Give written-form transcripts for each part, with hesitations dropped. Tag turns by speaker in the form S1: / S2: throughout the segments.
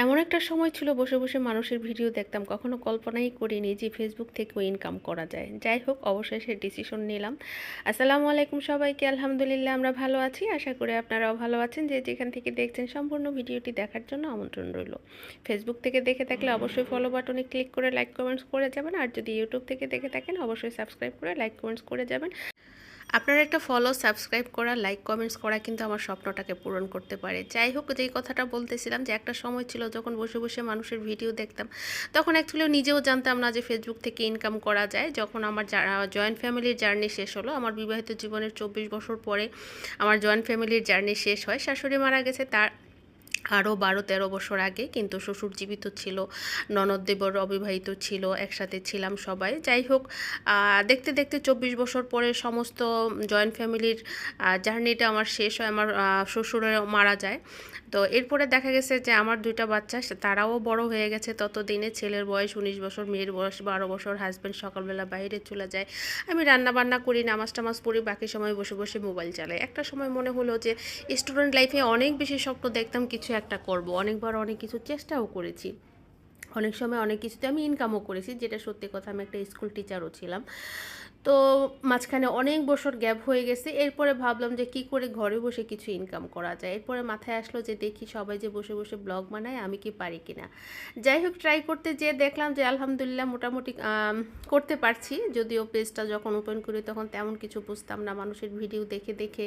S1: এমন একটা সময় ছিল বসে, বসে মানুষের ভিডিও দেখতাম। কখনো কল্পনাই করিনি যে ফেসবুক থেকেও ইনকাম করা যায়। যাই হোক অবশেষে ডিসিশন নিলাম। আসসালামু আলাইকুম সবাইকে। আলহামদুলিল্লাহ আমরা ভালো আছি। আশা করি আপনারাও ভালো আছেন। যে যেখান থেকে দেখছেন সম্পূর্ণ ভিডিওটি দেখার জন্য আমন্ত্রণ রইল। ফেসবুক থেকে দেখে থাকলে অবশ্যই ফলো বাটনে ক্লিক করে লাইক কমেন্টস করে যাবেন। আর যদি ইউটিউব থেকে দেখে থাকেন অবশ্যই সাবস্ক্রাইব করে লাইক কমেন্টস করে যাবেন। আপনার একটা ফলো, সাবস্ক্রাইব করা, লাইক, কমেন্টস করা কিন্তু আমার স্বপ্নটাকে পূরণ করতে পারে। যাই হোক, যেই কথাটা বলতেছিলাম যে একটা সময় ছিল যখন বসে, বসে মানুষের ভিডিও দেখতাম, তখন অ্যাকচুয়ালি নিজেও জানতাম না যে ফেসবুক থেকে ইনকাম করা যায়। যখন আমার জয়েন্ট ফ্যামিলির জার্নি শেষ হলো, আমার বিবাহিত জীবনের 24 বছর পরে আমার জয়েন্ট ফ্যামিলির জার্নি শেষ হয়। শাশুড়ি মারা গেছে তার আরও 12-13 বছর আগে, কিন্তু শ্বশুর জীবিত ছিল, ননদ দেবর অবিবাহিত ছিল, একসাথে ছিলাম সবাই। যাই হোক, দেখতে দেখতে 24 বছর পরে সমস্ত জয়েন্ট ফ্যামিলির জার্নিটা আমার শেষ হয়। আমার শ্বশুরের মারা যায়। তো এরপরে দেখা গেছে যে আমার দুইটা বাচ্চা, তারাও বড় হয়ে গেছে। ততদিনে ছেলের বয়স 19 বছর, মেয়ের বয়স 12 বছর। হাজব্যান্ড সকালবেলা বাইরে চলে যায়, আমি রান্না বান্না করি, নামাজ টামাজ পড়ি, বাকি সময় বসে বসে মোবাইল চালাই। একটা সময় মনে হলো যে স্টুডেন্ট লাইফে অনেক বেশি স্বপ্ন দেখতাম কিছু একটা করব, অনেকবার অনেক কিছু চেষ্টাও করেছি, অনেক সময় অনেক কিছুতে আমি ইনকামও করেছি, যেটা সত্যি কথা। আমি একটা স্কুল টিচারও ছিলাম। তো মাঝখানে অনেক বছর গ্যাপ হয়ে গেছে। এরপরে ভাবলাম যে কি করে ঘরে বসে কিছু ইনকাম করা যায়। এরপরে মাথায় আসলো যে দেখি সবাই যে বসে বসে ব্লগ বানায়, আমি কি পারি কিনা। যাই হোক, ট্রাই করতে যেয়ে দেখলাম যে আলহামদুলিল্লাহ মোটামুটি করতে পারছি। যদিও পেজটা যখন ওপেন করি তখন তেমন কিছু বুঝতাম না। মানুষের ভিডিও দেখে দেখে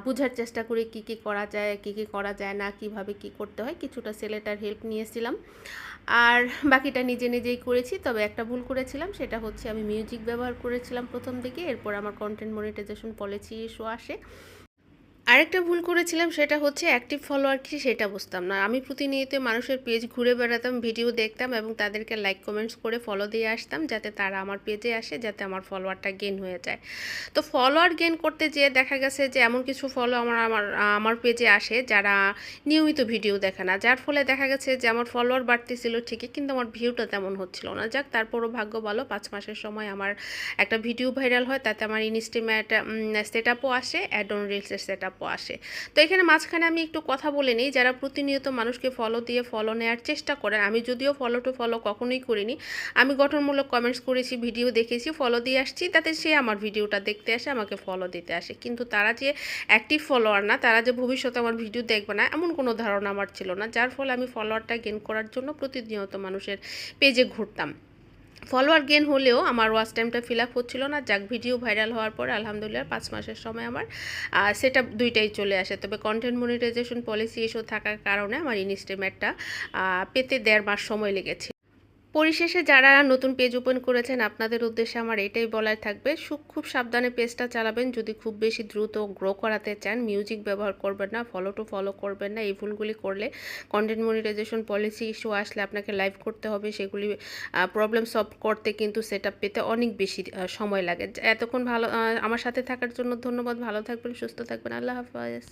S1: বোঝার চেষ্টা করি কি কি করা যায়, কি কি করা যায় না, কিভাবে কি করতে হয়। কিছুটা ছেলেটার হেল্প নিয়েছিলাম, আর বাকিটা নিজে নিজেই করেছি। তবে একটা ভুল করেছিলাম, সেটা হচ্ছে আমি মিউজিক ব্যবহার করেছিলাম প্রথম দিকে। এরপর আমার কন্টেন্ট মনিটাইজেশন পলিসি ইস্যু আসে। আরেকটা ভুল করেছিলাম, সেটা হচ্ছে অ্যাক্টিভ ফলোয়ার কি সেটা বুঝতাম না। আমি প্রতিনিয়ত মানুষের পেজ ঘুরে বেড়াতাম, ভিডিও দেখতাম এবং তাদেরকে লাইক কমেন্টস করে ফলো দিয়ে আসতাম, যাতে তারা আমার পেজে আসে, যাতে আমার ফলোয়ারটা গেন হয়ে যায়। তো ফলোয়ার গেন করতে যেয়ে দেখা গেছে যে এমন কিছু ফলো আমার আমার আমার পেজে আসে যারা নিয়মিত ভিডিও দেখে না, যার ফলে দেখা গেছে যে আমার ফলোয়ার বাড়তেছিল ঠিকই, কিন্তু আমার ভিউটা তেমন হচ্ছিল না। যাক, তারপরও ভাগ্য ভালো, 5 মাসের সময় আমার একটা ভিডিও ভাইরাল হয়, তাতে আমার ইনস্টাগ্রামে একটা সেট আপও আসে, অ্যাড অন রিলসের সেট আপও আসে। তো এখানে মাঝখানে আমি একটু কথা বলে নিই, যারা প্রতিনিয়ত মানুষকে ফলো দিয়ে ফলো নেওয়ার চেষ্টা করেন, আমি যদিও ফলো টু ফলো কখনোই করিনি, আমি গঠনমূলক কমেন্টস করেছি, ভিডিও দেখেছি, ফলো দিয়ে আসছি, তাতে সে আমার ভিডিওটা দেখতে আসে, আমাকে ফলো দিতে আসে। কিন্তু তারা যে অ্যাক্টিভ ফলোয়ার না, তারা যে ভবিষ্যতে আমার ভিডিও দেখবে না, এমন কোনো ধারণা আমার ছিল না, যার ফলে আমি ফলোয়ারটা গেইন করার জন্য প্রতিনিয়ত মানুষের পেজে ঘুরতাম। ফলোয়ার গেন হলেও আমার ওয়াচ টাইমটা ফিল আপ হচ্ছিল না। যাক, ভিডিও ভাইরাল হওয়ার পর আলহামদুলিল্লাহ 5 মাসের সময় আমার সেট আপ দুইটাই চলে আসে। তবে কন্টেন্ট মনিটাইজেশন পলিসি ইস্যু থাকার কারণে আমার ইনস্টাগ্রামটা পেতে 1.5 মাস সময় লেগেছে। পরিশেষে যারা নতুন পেজ ওপেন করেছেন, আপনাদের উদ্দেশ্যে আমার এটাই বলার থাকবে, খুব সাবধানে পেজটা চালাবেন। যদি খুব বেশি দ্রুত গ্রো করাতে চান, মিউজিক ব্যবহার করবেন না, ফলো টু ফলো করবেন না। এই ভুলগুলি করলে কন্টেন্ট মনিটাইজেশন পলিসি ইস্যু আসলে আপনাকে লাইভ করতে হবে, সেগুলি প্রবলেম সলভ করতে কিন্তু সেট আপ পেতে অনেক বেশি সময় লাগে। এতক্ষণ ভালো আমার সাথে থাকার জন্য ধন্যবাদ। ভালো থাকবেন, সুস্থ থাকবেন। আল্লাহ হাফেজ।